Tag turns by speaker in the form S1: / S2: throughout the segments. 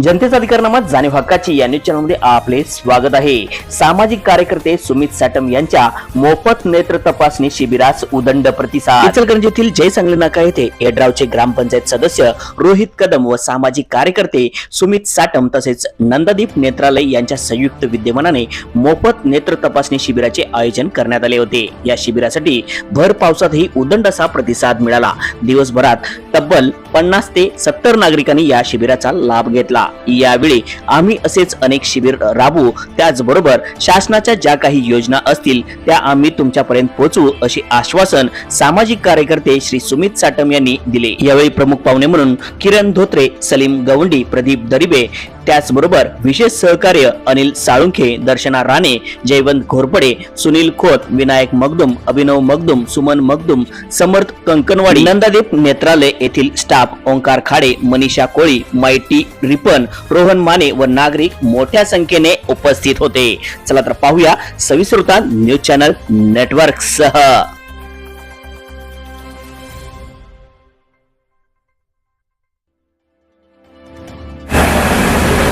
S1: जनतेचा अधिकारनामा जाणीव हक्काची या न्यूज चॅनलमध्ये आपले स्वागत आहे। सामाजिक कार्यकर्ते सुमित साटम यांच्या मोफत नेत्र तपासणी शिबिरास उदंड प्रतिसाद। इचलकरंजी येथील जय सांगली नाका येथे एड्रावचे ग्रामपंचायत सदस्य रोहित कदम व सामाजिक कार्यकर्ते सुमित साटम तसेच नंदादीप नेत्रालय यांच्या संयुक्त विद्यमानाने मोफत नेत्र तपासणी शिबिराचे आयोजन करण्यात आले होते। या शिबिरासाठी भर पावसातही उदंड असा प्रतिसाद मिळाला। दिवसभरात तब्बल 50 ते 70 नागरिकांनी या शिबिराचा लाभ घेतला। यावेळी आम्ही असेच अनेक शिबिर राबवू, त्याचबरोबर शासनाच्या ज्या काही योजना असतील त्या आम्ही तुमच्यापर्यंत पोहोचवू असे आश्वासन सामाजिक कार्यकर्ते श्री सुमित साटम यांनी दिले। यावेळी प्रमुख पाहुणे म्हणून किरण धोत्रे, सलीम गवंडी, प्रदीप दरिबे, त्याचबरोबर विशेष सहकार्य अनिल साळुंखे, दर्शना राणे, जयवंत घोरपडे, सुनील खोत, विनायक मगदुम, अभिनव मगदुम, सुमन मगदुम, समर्थ कंकणवाडी, नंदादीप नेत्रालय येथील स्टाफ, ओंकार खाडे, मनीषा कोळी, माइटी रिपन, रोहन माने व नागरिक मोठ्या संख्येने उपस्थित होते। चला तर पाहूया सविस्तर न्यूज चॅनल नेटवर्क सह।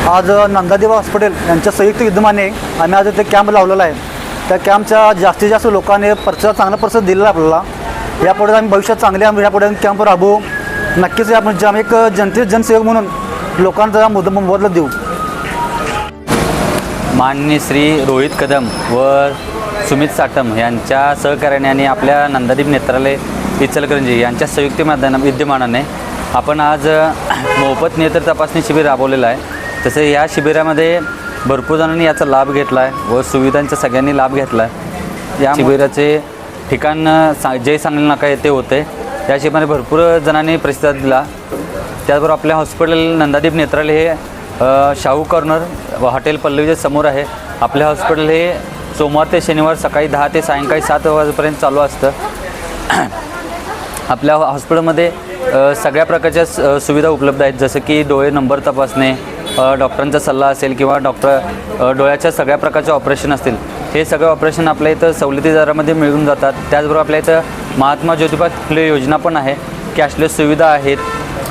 S2: आज नंदादीप हॉस्पिटल यांच्या संयुक्त विद्यमाने आम्ही आज इथे कॅम्प लावलेला आहे। त्या कॅम्पच्या जास्तीत जास्त लोकांनी चांगला प्रतिसाद दिलेला आपल्याला। यापुढे आम्ही भविष्यात चांगले यापुढे कॅम्प राबवू। नक्कीच आपण आम्ही एक जनसेवक म्हणून लोकांचा मोबदला देऊ।
S3: माननीय श्री रोहित कदम व सुमित साटम यांच्या सहकार्याने आणि आपल्या नंदादीप नेत्रालय इचलकरंजी यांच्या संयुक्त विद्यमानाने आपण आज मोफत नेत्र तपासणी शिबिर राबवलेलं आहे। तसे या शिबिरामध्ये भरपूर जणांनी याचा लाभ घेतला आहे व सुविधांचा सगळ्यांनी लाभ घेतला आहे। या शिबिराचे ठिकाण जय सांगली नाका येथे होते। या शिबिरामध्ये भरपूर जणांनी प्रतिसाद दिला। त्याचबरोबर आपल्या हॉस्पिटल नंदादीप नेत्रालय हे शाहू कॉर्नर व हॉटेल पल्लवीच्या समोर आहे। आपले हॉस्पिटल हे सोमवार ते शनिवार सकाळी 10 ते सायंकाळी 7 वाजेपर्यंत चालू असतं। आपल्या हॉस्पिटलमध्ये सगळ्या प्रकारच्या सुविधा उपलब्ध आहेत, जसं की डोळे नंबर तपासणे, डॉक्टरांचा सल्ला असेल किंवा डोळ्याच्या सगळ्या प्रकारचे ऑपरेशन असतील, हे सगळे ऑपरेशन आपल्या इथं सवलती दरामध्ये मिळून जातात। त्याचबरोबर आपल्या इथं महात्मा ज्योतिबा फुले योजना पण आहे, कॅशलेस सुविधा आहेत,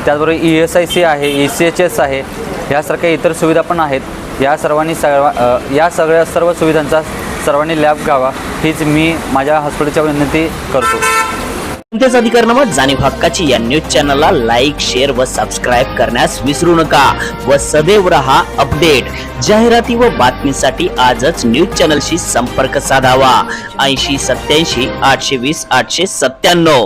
S3: त्याचबरोबर ESIC आहे, ECHS आहे, यासारख्या इतर सुविधा पण आहेत। या सर्व सुविधांचा सर्वांनी लाभ घ्यावा हीच मी माझ्या हॉस्पिटलच्या विनंती करतो।
S1: जनतेचा अधिकारनामा जाणीव हक्काची या न्यूज चॅनलला लाईक, शेअर व सबस्क्राईब करण्यास विसरू नका व सदैव रहा अपडेट। जाहिराती व बातमीसाठी आजच न्यूज चॅनलशी संपर्क साधावा। 80 87 820 897।